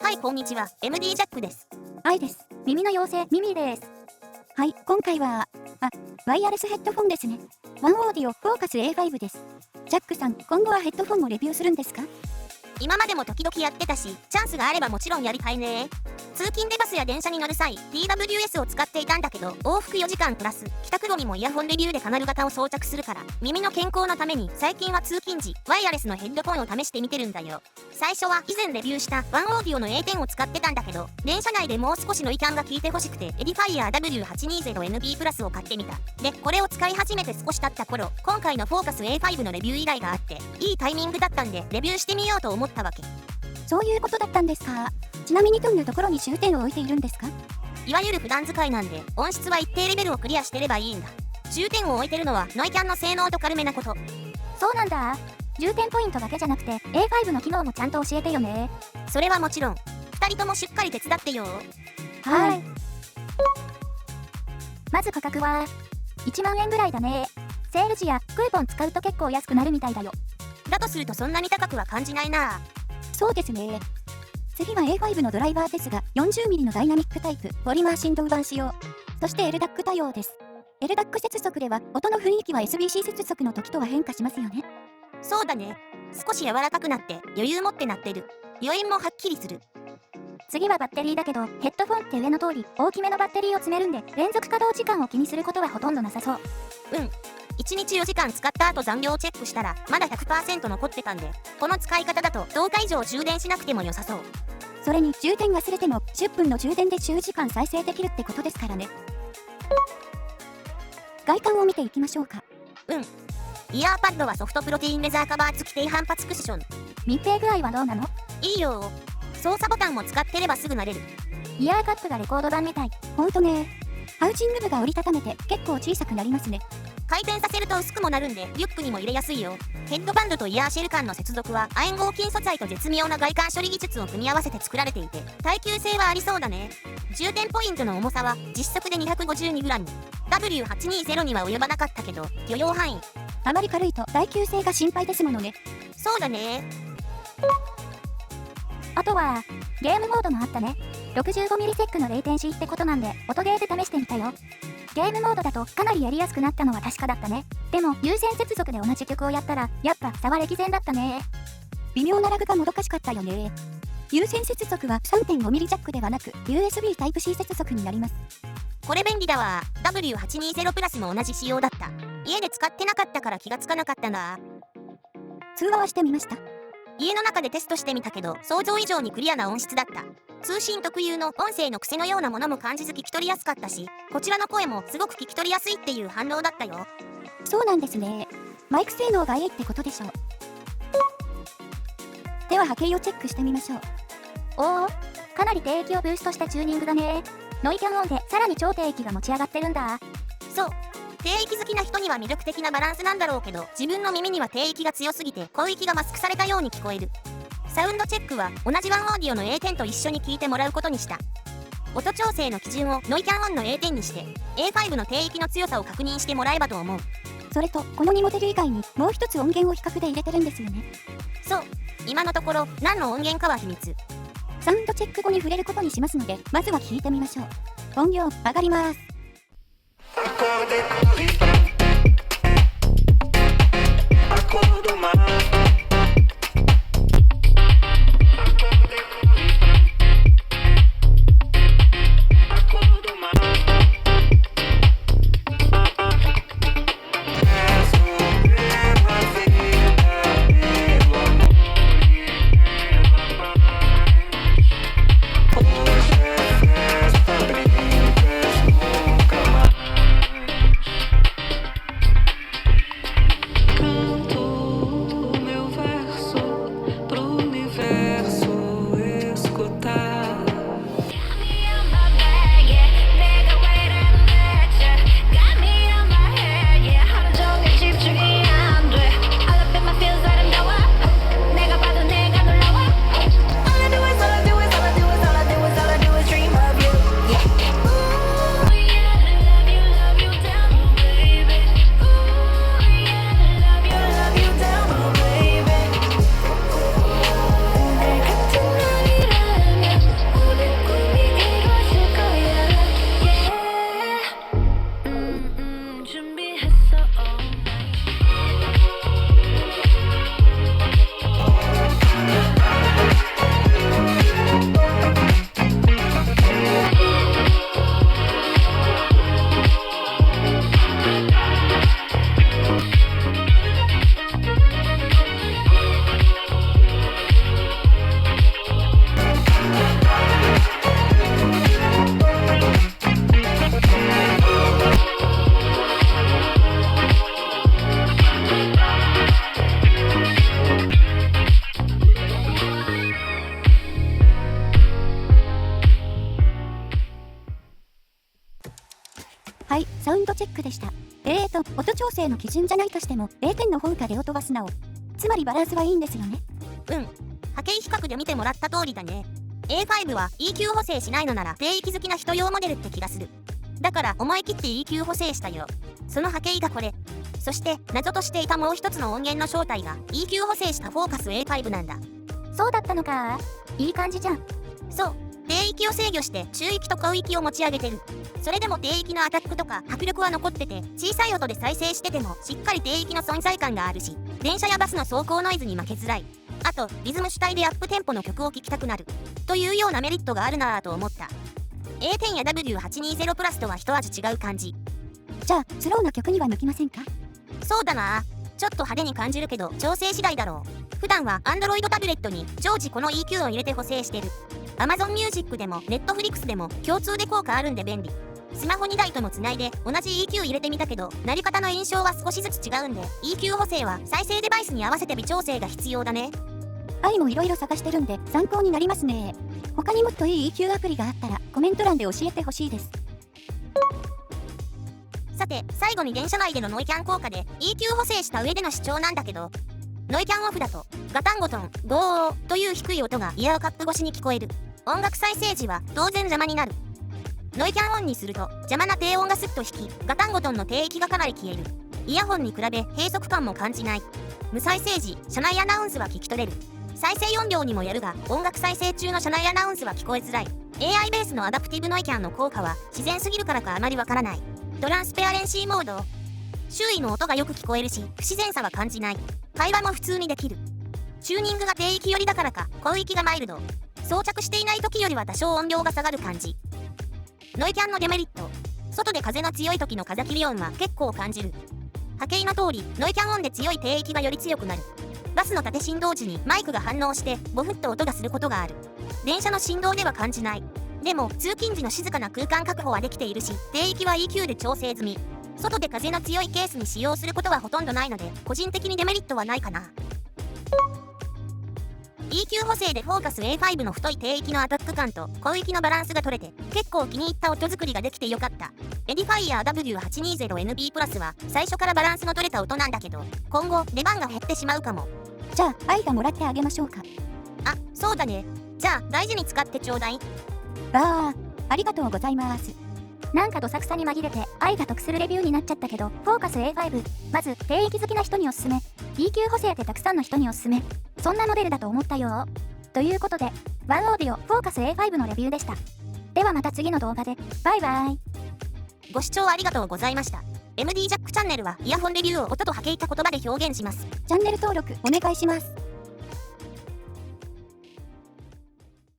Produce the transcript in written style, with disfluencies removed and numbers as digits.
はい、こんにちは。MD ジャックです。愛です。耳の妖精、ミミです。はい、今回は、ワイヤレスヘッドフォンですね。ワンオーディオフォーカス A5 です。ジャックさん、今後はヘッドフォンをレビューするんですか？今までも時々やってたし、チャンスがあればもちろんやりたいね。通勤でバスや電車に乗る際、TWS を使っていたんだけど、往復4時間プラス、帰宅後にもイヤホンレビューでカナル型を装着するから、耳の健康のために最近は通勤時、ワイヤレスのヘッドフォンを試してみてるんだよ。最初は以前レビューしたワンオーディオの A10 を使ってたんだけど、電車内でもう少しノイキャンが効いてほしくて、エディファイヤー W820NB プラスを買ってみた。で、これを使い始めて少し経った頃、今回のフォーカス A5 のレビュー依頼があって、いいタイミングだったんで、レビューしてみようと思ったわけ。そういうことだったんですか。ちなみにどんなところに終点を置いているんですか？いわゆる普段使いなんで、音質は一定レベルをクリアしてればいいんだ。重点を置いてるのはノイキャンの性能と軽めなこと。そうなんだ。重点ポイントだけじゃなくて A5 の機能もちゃんと教えてよね。それはもちろん。2人ともしっかり手伝ってよ。はい。まず価格は1万円ぐらいだね。セール時やクーポン使うと結構安くなるみたいだよ。だとするとそんなに高くは感じないな。そうですね。次は A5 のドライバーですが、40mm のダイナミックタイプ、ポリマー振動板仕様。そして LDAC 対応です。LDAC 接続では、音の雰囲気は SBC 接続の時とは変化しますよね。そうだね。少し柔らかくなって余裕持ってなってる。余韻もはっきりする。次はバッテリーだけど、ヘッドフォンって上の通り、大きめのバッテリーを詰めるんで、連続稼働時間を気にすることはほとんどなさそう。1日4時間使った後残量をチェックしたら、まだ 100% 残ってたんで、この使い方だと10日以上充電しなくても良さそう。それに充電忘れても10分の充電で10時間再生できるってことですからね。外観を見ていきましょうか。イヤーパッドはソフトプロテインレザーカバー付き低反発クッション。密閉具合はどうなの？いいよ。操作ボタンも使ってればすぐ慣れる。イヤーカップがレコード版みたい。ほんとね。ハウチング部が折りたためて結構小さくなりますね。回転させると薄くもなるんでリュックにも入れやすいよ。ヘッドバンドとイヤーシェル間の接続は亜鉛合金素材と絶妙な外観処理技術を組み合わせて作られていて耐久性はありそうだね。重点ポイントの重さは実測で 252g。 W820 には及ばなかったけど許容範囲。あまり軽いと耐久性が心配ですものね。そうだね。あとはゲームモードもあったね。65ms のレイテンシーってことなんで音ゲーで試してみたよ。ゲームモードだとかなりやりやすくなったのは確かだったね。でも有線接続で同じ曲をやったらやっぱ差は歴然だったね。微妙なラグがもどかしかったよね。有線接続は 3.5mm ジャックではなく USB Type-C 接続になります。これ便利だわ。 W820 プラスも同じ仕様だった。家で使ってなかったから気がつかなかったな。通話はしてみました。家の中でテストしてみたけど想像以上にクリアな音質だった。通信特有の音声の癖のようなものも感じず聞き取りやすかったし、こちらの声もすごく聞き取りやすいっていう反応だったよ。そうなんですね。マイク性能がいいってことでしょう。では波形をチェックしてみましょう。おお、かなり低域をブーストしたチューニングだね。ノイキャンオンでさらに超低域が持ち上がってるんだ。そう、低域好きな人には魅力的なバランスなんだろうけど、自分の耳には低域が強すぎて高域がマスクされたように聞こえる。サウンドチェックは同じワンオーディオの A10 と一緒に聞いてもらうことにした。音調整の基準をノイキャンオンの A10 にして A5 の低域の強さを確認してもらえばと思う。それとこの2モデル以外にもう一つ音源を比較で入れてるんですよね。そう、今のところ何の音源かは秘密。サウンドチェック後に触れることにしますので、まずは聞いてみましょう。音量上がります。チェックでした。音調整の基準じゃないとしても0点の方がレオとは素直。つまりバランスはいいんですよね。波形比較で見てもらった通りだね。A5 は EQ 補正しないのなら低域好きな人用モデルって気がする。だから思い切って EQ 補正したよ。その波形がこれ。そして謎としていたもう一つの音源の正体が EQ 補正したフォーカス A5 なんだ。そうだったのか。いい感じじゃん。そう。低域を制御して中域と高域を持ち上げてる。それでも低域のアタックとか迫力は残ってて、小さい音で再生しててもしっかり低域の存在感があるし、電車やバスの走行ノイズに負けづらい。あとリズム主体でアップテンポの曲を聴きたくなるというようなメリットがあるなぁと思った。 A10 や W820 プラスとは一味違う感じ。じゃあスローな曲には向きませんか？そうだな。ちょっと派手に感じるけど調整次第だろう。普段は Android タブレットに常時この EQ を入れて補正してる。 Amazon Music でも Netflix でも共通で効果あるんで便利。スマホ2台ともつないで同じ EQ 入れてみたけど、鳴り方の印象は少しずつ違うんで EQ 補正は再生デバイスに合わせて微調整が必要だね。愛もいろいろ探してるんで参考になりますね。他にもっといい EQ アプリがあったらコメント欄で教えてほしいです。さて最後に電車内でのノイキャン効果で EQ 補正した上での主張なんだけど、ノイキャンオフだとガタンゴトンゴーという低い音がイヤーカップ越しに聞こえる。音楽再生時は当然邪魔になる。ノイキャンオンにすると邪魔な低音がスッと引き、ガタンゴトンの低域がかなり消える。イヤホンに比べ閉塞感も感じない。無再生時車内アナウンスは聞き取れる。再生音量にもよるが音楽再生中の車内アナウンスは聞こえづらい。 AI ベースのアダプティブノイキャンの効果は自然すぎるからかあまりわからない。トランスペアレンシーモード。周囲の音がよく聞こえるし不自然さは感じない。会話も普通にできる。チューニングが低域寄りだからか高域がマイルド。装着していない時よりは多少音量が下がる感じ。ノイキャンのデメリット。外で風の強い時の風切り音は結構感じる。波形の通りノイキャンオンで強い低域がより強くなる。バスの縦振動時にマイクが反応してボフッと音がすることがある。電車の振動では感じない。でも通勤時の静かな空間確保はできているし、低域は EQ で調整済み。外で風の強いケースに使用することはほとんどないので個人的にデメリットはないかな。EQ 補正でフォーカス A5 の太い低域のアタック感と高域のバランスが取れて結構気に入った音作りができてよかった。エディファイヤー W820NB プラスは最初からバランスの取れた音なんだけど、今後出番が減ってしまうかも。じゃあ愛がもらってあげましょうか。あ、そうだね。じゃあ大事に使ってちょうだい。ありがとうございます。なんかどさくさに紛れて愛が得するレビューになっちゃったけど、フォーカス A5 まず低域好きな人におすすめ、 EQ 補正でたくさんの人におすすめ、そんなモデルだと思ったよ。ということでワンオーディオフォーカス A5 のレビューでした。ではまた次の動画で。バイバイ。ご視聴ありがとうございました。 MD ジャックチャンネルはイヤホンレビューを音と波形た言葉で表現します。チャンネル登録お願いします。